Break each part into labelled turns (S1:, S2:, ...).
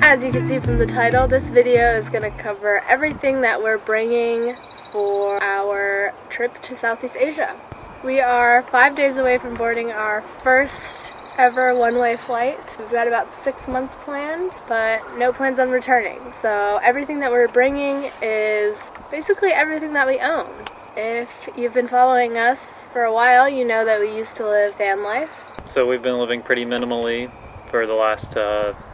S1: As you can see from the title, this video is going to cover everything that we're bringing for our trip to Southeast Asia. We are 5 days away from boarding our first ever one-way flight. We've got about 6 months planned, but no plans on returning. So everything that we're bringing is basically everything that we own. If you've been following us for a while, you know that we used to live van life.
S2: So we've been living pretty minimally for the last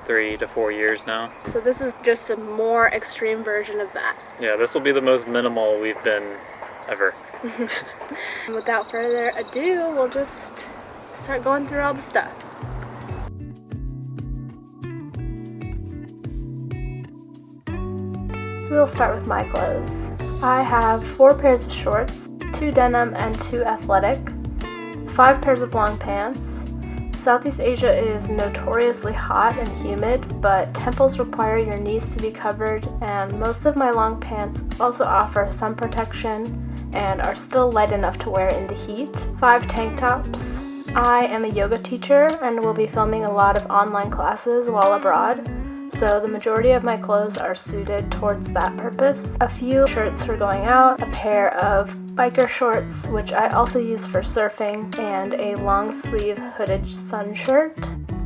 S2: 3 to 4 years now.
S1: So this is just a more extreme version of that.
S2: Yeah, this will be the most minimal we've been ever.
S1: Without further ado, we'll just start going through all the stuff. We'll start with my clothes. I have 4 pairs of shorts, 2 denim and 2 athletic, 5 pairs of long pants. Southeast Asia is notoriously hot and humid, but temples require your knees to be covered, and most of my long pants also offer sun protection and are still light enough to wear in the heat. 5 tank tops. I am a yoga teacher and will be filming a lot of online classes while abroad, so the majority of my clothes are suited towards that purpose. A few shirts for going out, a pair of biker shorts, which I also use for surfing, and a long sleeve hooded sun shirt.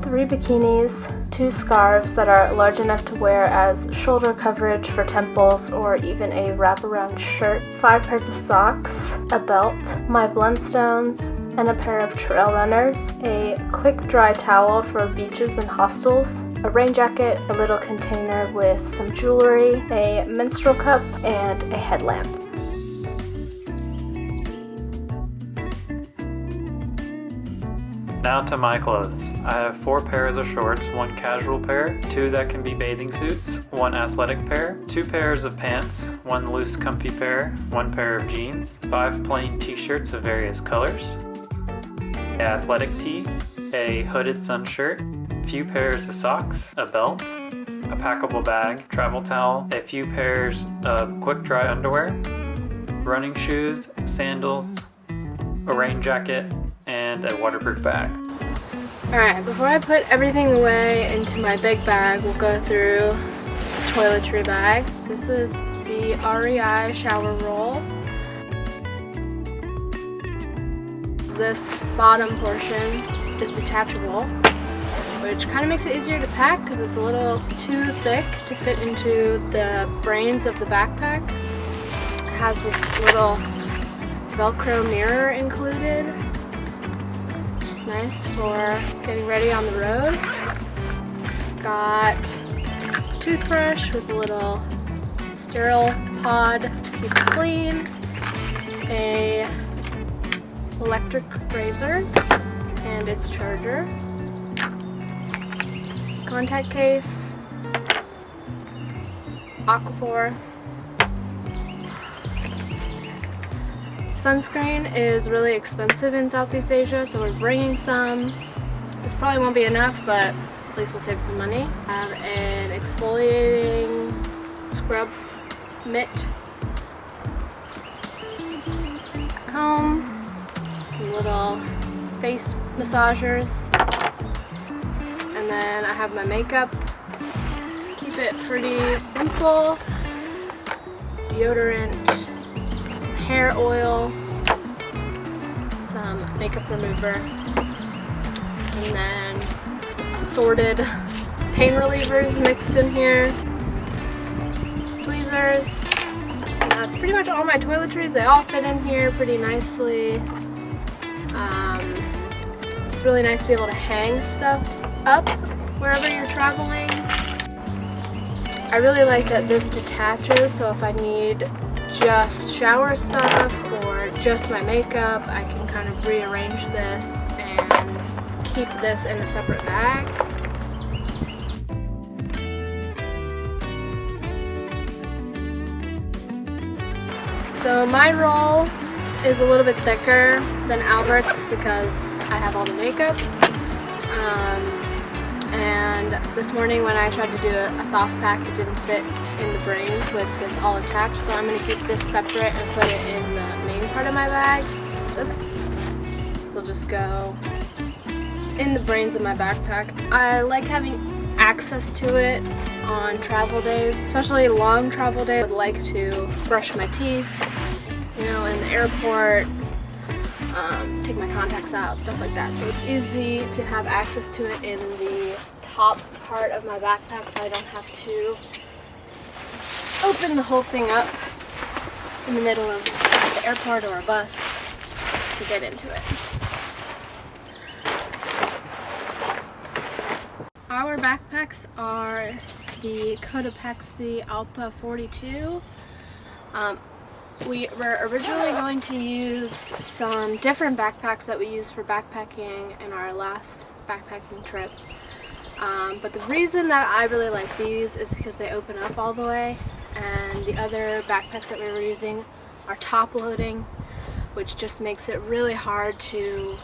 S1: 3 bikinis, 2 scarves that are large enough to wear as shoulder coverage for temples or even a wraparound shirt, 5 pairs of socks, a belt, my Blundstones, and a pair of trail runners, a quick dry towel for beaches and hostels, a rain jacket, a little container with some jewelry, a menstrual cup, and a headlamp.
S2: Now to my clothes. I have 4 pairs of shorts, 1 casual pair, 2 that can be bathing suits, 1 athletic pair, 2 pairs of pants, 1 loose comfy pair, 1 pair of jeans, 5 plain t-shirts of various colors, an athletic tee, a hooded sun shirt, a few pairs of socks, a belt, a packable bag, travel towel, a few pairs of quick dry underwear, running shoes, sandals, a rain jacket, and a waterproof bag.
S1: Alright, before I put everything away into my big bag, we'll go through this toiletry bag. This is the REI shower roll. This bottom portion is detachable, which kind of makes it easier to pack because it's a little too thick to fit into the brains of the backpack. It has this little Velcro mirror included, which is nice for getting ready on the road. Got a toothbrush with a little sterile pod to keep it clean, a electric razor and its charger, contact case, Aquaphor. Sunscreen is really expensive in Southeast Asia, so we're bringing some. This probably won't be enough, but at least we'll save some money. I have an exfoliating scrub mitt, comb, some little face massagers, and then I have my makeup. Keep it pretty simple. Deodorant, some hair oil, some makeup remover, and then assorted pain relievers mixed in here, tweezers. That's pretty much all my toiletries. They all fit in here pretty nicely. It's really nice to be able to hang stuff up wherever you're traveling. I really like that this detaches, so if I need just shower stuff or just my makeup, I can kind of rearrange this and keep this in a separate bag. So my roll is a little bit thicker than Albert's because I have all the makeup. And this morning when I tried to do a soft pack, it didn't fit in the brains with this all attached, so I'm going to keep this separate and put it in the main part of my bag. It'll just go in the brains of my backpack. I like having access to it on travel days, especially long travel days. I would like to brush my teeth, you know, in the airport, take my contacts out, stuff like that. So it's easy to have access to it in the top part of my backpack, so I don't have to open the whole thing up in the middle of the airport or a bus to get into it. Our backpacks are the Toiletries Alpha 42. We were originally going to use some different backpacks that we used for backpacking in our last backpacking trip. But the reason that I really like these is because they open up all the way, and the other backpacks that we were using are top loading, which just makes it really hard to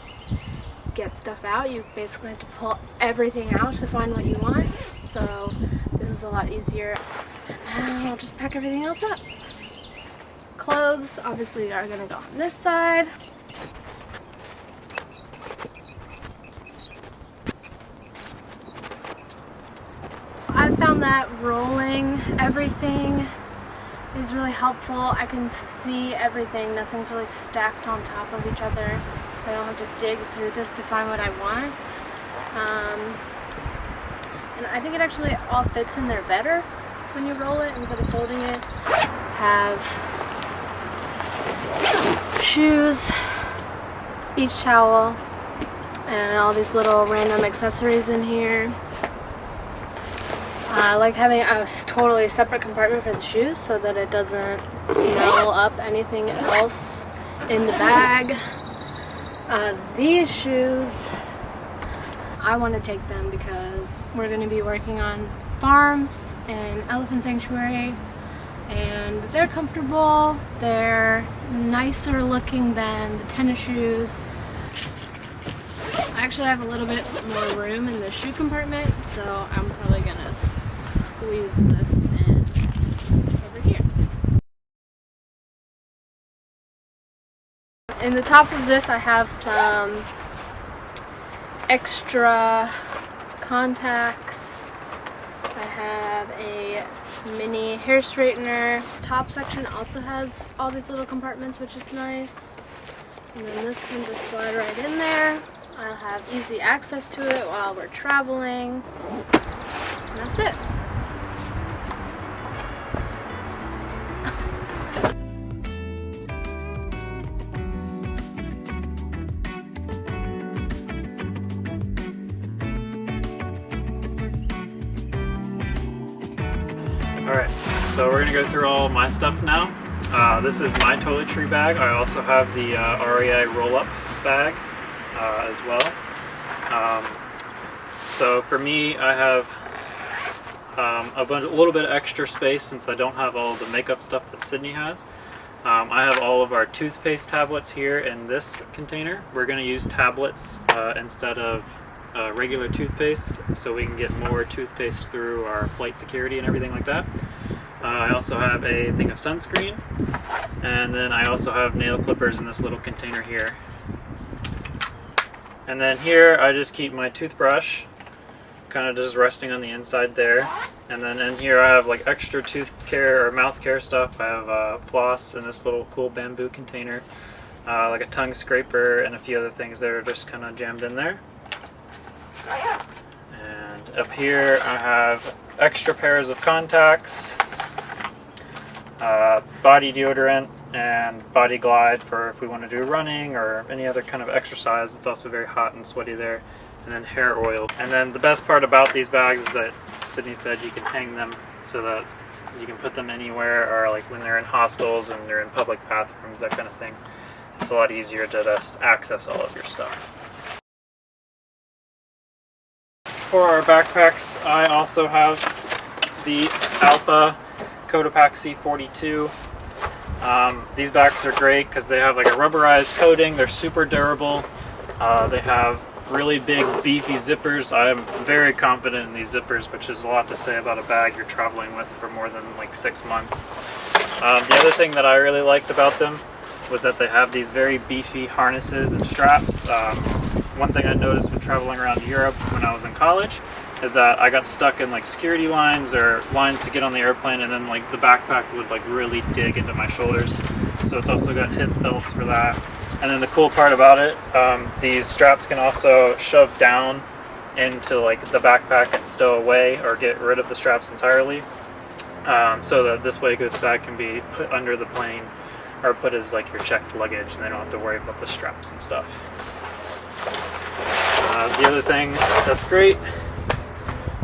S1: get stuff out. You basically have to pull everything out to find what you want. So this is a lot easier. And now I'll just pack everything else up. Clothes obviously are going to go on this side. I found that rolling everything is really helpful. I can see everything. Nothing's really stacked on top of each other, so I don't have to dig through this to find what I want. And I think it actually all fits in there better when you roll it instead of folding it. Have shoes, beach towel, and all these little random accessories in here. I like having a totally separate compartment for the shoes so that it doesn't smell up anything else in the bag. These shoes, I want to take them because we're going to be working on farms and elephant sanctuary, and they're comfortable, they're nicer looking than the tennis shoes. I actually have a little bit more room in the shoe compartment, so I'm probably going to squeeze this in over here. In the top of this I have some extra contacts. I have a mini hair straightener. The top section also has all these little compartments, which is nice. And then this can just slide right in there. I'll have easy access to it while we're traveling. And that's it.
S2: Alright, so we're going to go through all my stuff now. This is my toiletry bag. I also have the REI roll-up bag as well. So for me, I have a little bit of extra space since I don't have all the makeup stuff that Sydney has. I have all of our toothpaste tablets here in this container. We're going to use tablets instead of regular toothpaste, so we can get more toothpaste through our flight security and everything like that. I also have a thing of sunscreen, and then I also have nail clippers in this little container here. And then here I just keep my toothbrush kind of just resting on the inside there. And then in here I have like extra tooth care or mouth care stuff. I have floss in this little cool bamboo container, like a tongue scraper and a few other things that are just kind of jammed in there. And up here I have extra pairs of contacts, body deodorant, and body glide for if we want to do running or any other kind of exercise. It's also very hot and sweaty there. And then hair oil. And then the best part about these bags is that Sydney said you can hang them so that you can put them anywhere, or like when they're in hostels and they're in public bathrooms, that kind of thing. It's a lot easier to just access all of your stuff. For our backpacks, I also have the Alpha Toiletries 42. These bags are great because they have like a rubberized coating. They're super durable. They have really big beefy zippers. I am very confident in these zippers, which is a lot to say about a bag you're traveling with for more than like 6 months. The other thing that I really liked about them was that they have these very beefy harnesses and straps. One thing I noticed when traveling around Europe when I was in college is that I got stuck in like security lines or lines to get on the airplane, and then like the backpack would like really dig into my shoulders. So it's also got hip belts for that. And then the cool part about it, these straps can also shove down into like the backpack and stow away or get rid of the straps entirely. So that this way this bag can be put under the plane or put as like your checked luggage, and they don't have to worry about the straps and stuff. The other thing that's great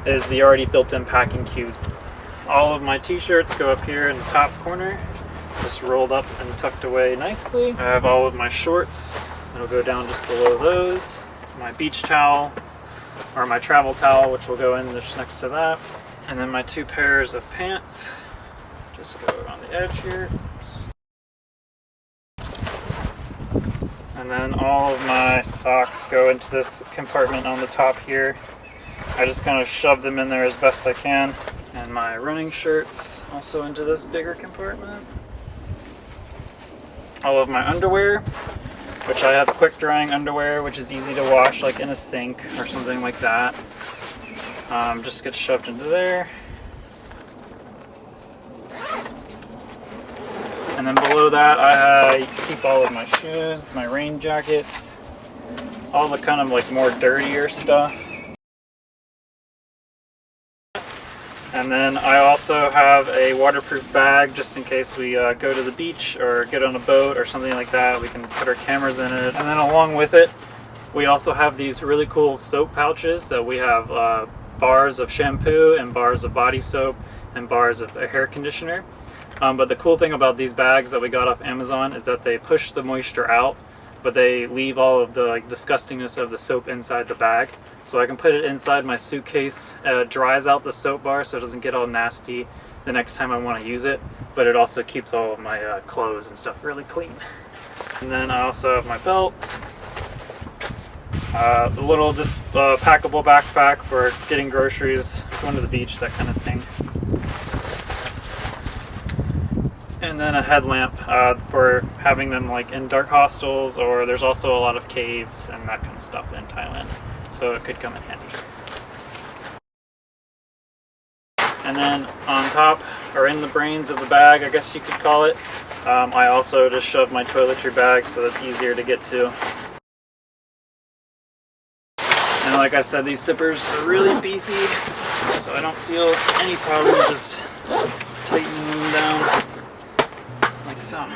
S2: is the already built-in packing cubes. All of my t-shirts go up here in the top corner, just rolled up and tucked away nicely. I have all of my shorts that'll go down just below those, my beach towel or my travel towel, which will go in just next to that, and then my 2 pairs of pants just go around the edge here. Oops. And then all of my socks go into this compartment on the top here. I just kind of shove them in there as best I can. And my running shirts also into this bigger compartment. All of my underwear, which I have quick drying underwear, which is easy to wash like in a sink or something like that. Just gets shoved into there. And then below that I keep all of my shoes, my rain jackets, all the kind of like more dirtier stuff. And then I also have a waterproof bag just in case we go to the beach or get on a boat or something like that. We can put our cameras in it. And then along with it, we also have these really cool soap pouches that we have bars of shampoo and bars of body soap and bars of hair conditioner. But the cool thing about these bags that we got off Amazon is that they push the moisture out, but they leave all of the like disgustingness of the soap inside the bag. So I can put it inside my suitcase. It dries out the soap bar so it doesn't get all nasty the next time I want to use it, but it also keeps all of my clothes and stuff really clean. And then I also have my belt, a little just packable backpack for getting groceries, going to the beach, that kind of thing. And then a headlamp for having them like in dark hostels, or there's also a lot of caves and that kind of stuff in Thailand, so it could come in handy. And then on top, or in the brains of the bag, I guess you could call it, I also just shove my toiletry bag so that's easier to get to. And like I said, these zippers are really beefy, so I don't feel any problem just tightening them down. Like so.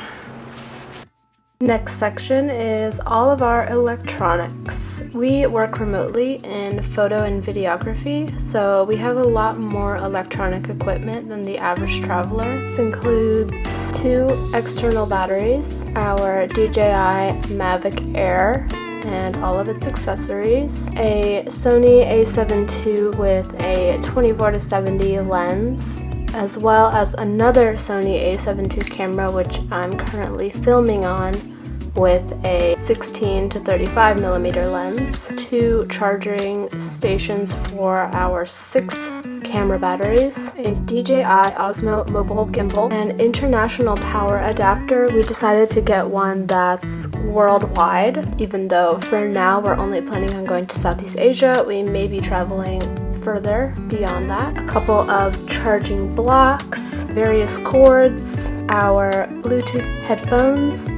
S1: Next section is all of our electronics. We work remotely in photo and videography, so we have a lot more electronic equipment than the average traveler. This includes 2 external batteries, our DJI Mavic Air and all of its accessories, a Sony a7 II with a 24-70 lens, as well as another Sony a7 II camera, which I'm currently filming on, with a 16-35mm lens, 2 charging stations for our 6 camera batteries, a DJI Osmo mobile gimbal, an international power adapter. We decided to get one that's worldwide, even though for now we're only planning on going to Southeast Asia. We may be traveling further beyond that. A couple of charging blocks, various cords, our Bluetooth headphones,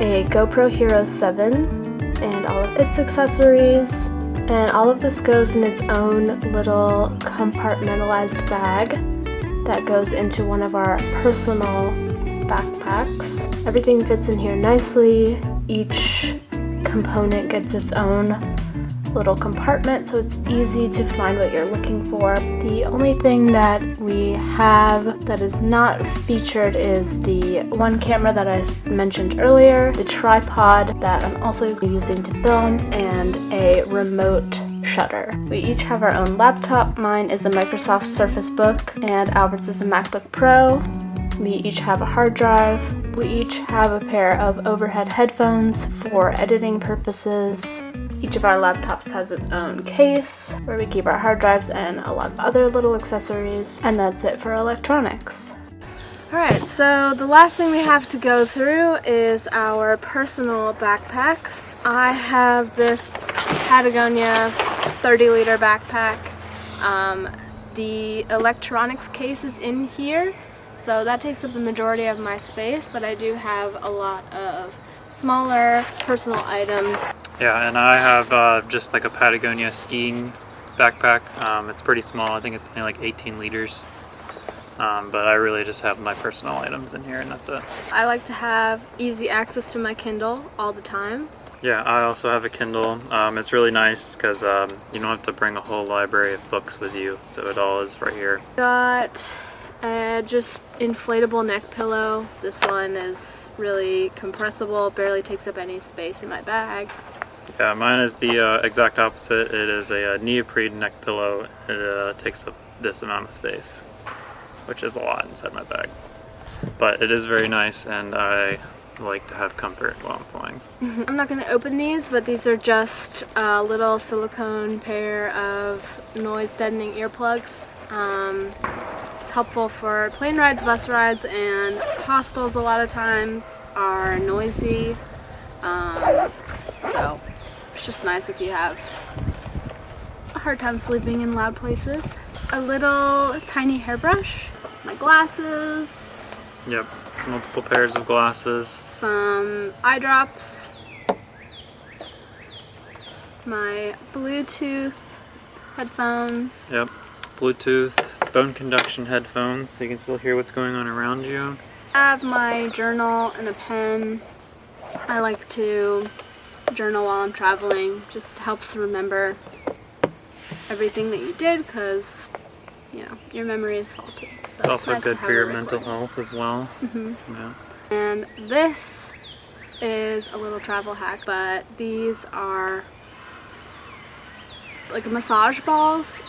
S1: a GoPro Hero 7 and all of its accessories, and all of this goes in its own little compartmentalized bag that goes into one of our personal backpacks. Everything fits in here nicely. Each component gets its own little compartment, so it's easy to find what you're looking for. The only thing that we have that is not featured is the one camera that I mentioned earlier, the tripod that I'm also using to film, and a remote shutter. We each have our own laptop. Mine is a Microsoft Surface Book and Albert's is a MacBook Pro. We each have a hard drive. We each have a pair of overhead headphones for editing purposes. Each of our laptops has its own case where we keep our hard drives and a lot of other little accessories. And that's it for electronics. Alright, so the last thing we have to go through is our personal backpacks. I have this Patagonia 30-liter backpack. The electronics case is in here, so that takes up the majority of my space, but I do have a lot of smaller personal items.
S2: Yeah, and I have just like a Patagonia skiing backpack. It's pretty small. I think it's only like 18 liters. But I really just have my personal items in here, and that's it.
S1: I like to have easy access to my Kindle all the time.
S2: Yeah, I also have a Kindle. It's really nice because you don't have to bring a whole library of books with you, so it all is right here.
S1: Got a just inflatable neck pillow. This one is really compressible, barely takes up any space in my bag.
S2: Yeah, mine is the exact opposite. It is a neoprene neck pillow. It takes up this amount of space, which is a lot inside my bag. But it is very nice, and I like to have comfort while I'm flying.
S1: I'm not going to open these, but these are just a little silicone pair of noise deadening earplugs. It's helpful for plane rides, bus rides, and hostels a lot of times are noisy. So it's just nice if you have a hard time sleeping in loud places. A little tiny hairbrush, my glasses.
S2: Yep, multiple pairs of glasses.
S1: Some eye drops, my Bluetooth headphones.
S2: Yep, Bluetooth, bone conduction headphones, so you can still hear what's going on around you.
S1: I have my journal and a pen. I like to journal while I'm traveling. Just helps remember everything that you did, because you know your memory is faulty. So
S2: It's also
S1: nice
S2: good
S1: to
S2: for your
S1: have a
S2: mental
S1: record.
S2: health as well. Yeah.
S1: And this is a little travel hack, but these are like massage balls.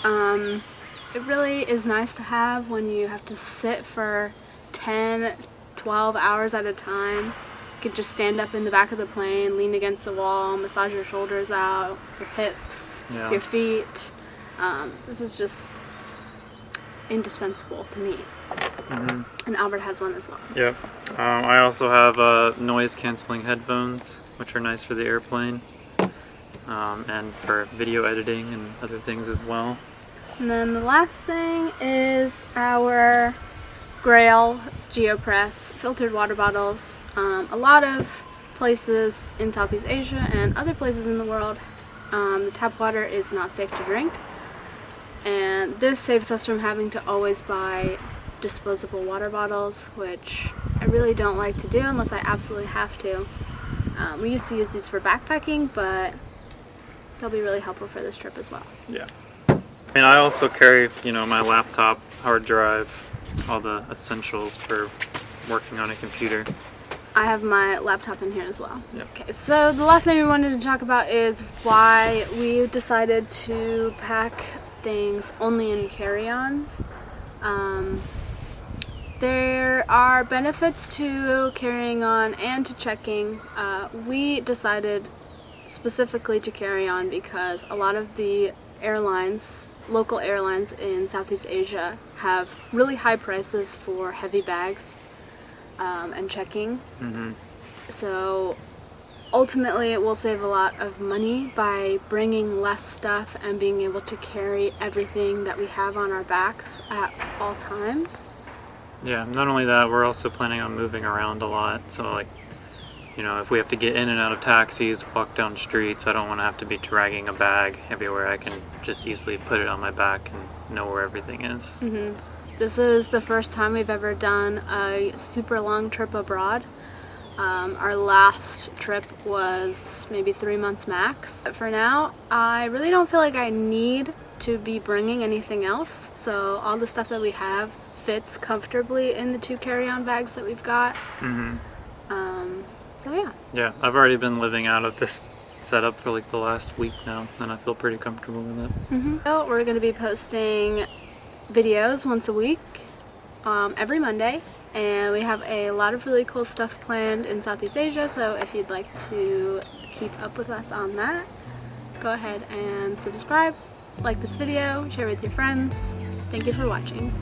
S1: It really is nice to have when you have to sit for 10, 12 hours at a time. You could just stand up in the back of the plane, lean against the wall, massage your shoulders out, your hips,
S2: Yeah.
S1: your feet. This is just indispensable to me. And Albert has one as well.
S2: Yep. I also have noise canceling headphones, which are nice for the airplane, and for video editing and other things as well.
S1: And then the last thing is our Grail Geopress filtered water bottles. A lot of places in Southeast Asia and other places in the world, the tap water is not safe to drink. And this saves us from having to always buy disposable water bottles, which I really don't like to do unless I absolutely have to. We used to use these for backpacking, but they'll be really helpful for this trip as well.
S2: Yeah. And I also carry, my laptop, hard drive, all the essentials for working on a computer.
S1: I have my laptop in here as well.
S2: Yep.
S1: Okay, so the last thing we wanted to talk about is why we decided to pack things only in carry-ons. There are benefits to carrying on and to checking. We decided specifically to carry on because a lot of the airlines, local airlines in Southeast Asia, have really high prices for heavy bags and checking. So ultimately it will save a lot of money by bringing less stuff and being able to carry everything that we have on our backs at all times.
S2: Yeah, not only that, we're also planning on moving around a lot, so if we have to get in and out of taxis, walk down streets, I don't want to have to be dragging a bag everywhere. I can just easily put it on my back and know where everything is.
S1: This is the first time we've ever done a super long trip abroad. Our last trip was maybe 3 months max. But for now, I really don't feel like I need to be bringing anything else, so all the stuff that we have fits comfortably in the 2 carry-on bags that we've got. So yeah.
S2: Yeah, I've already been living out of this setup for like the last week now, and I feel pretty comfortable with it.
S1: So we're going to be posting videos once a week, every Monday, and we have a lot of really cool stuff planned in Southeast Asia, so if you'd like to keep up with us on that, go ahead and subscribe, like this video, share with your friends. Thank you for watching.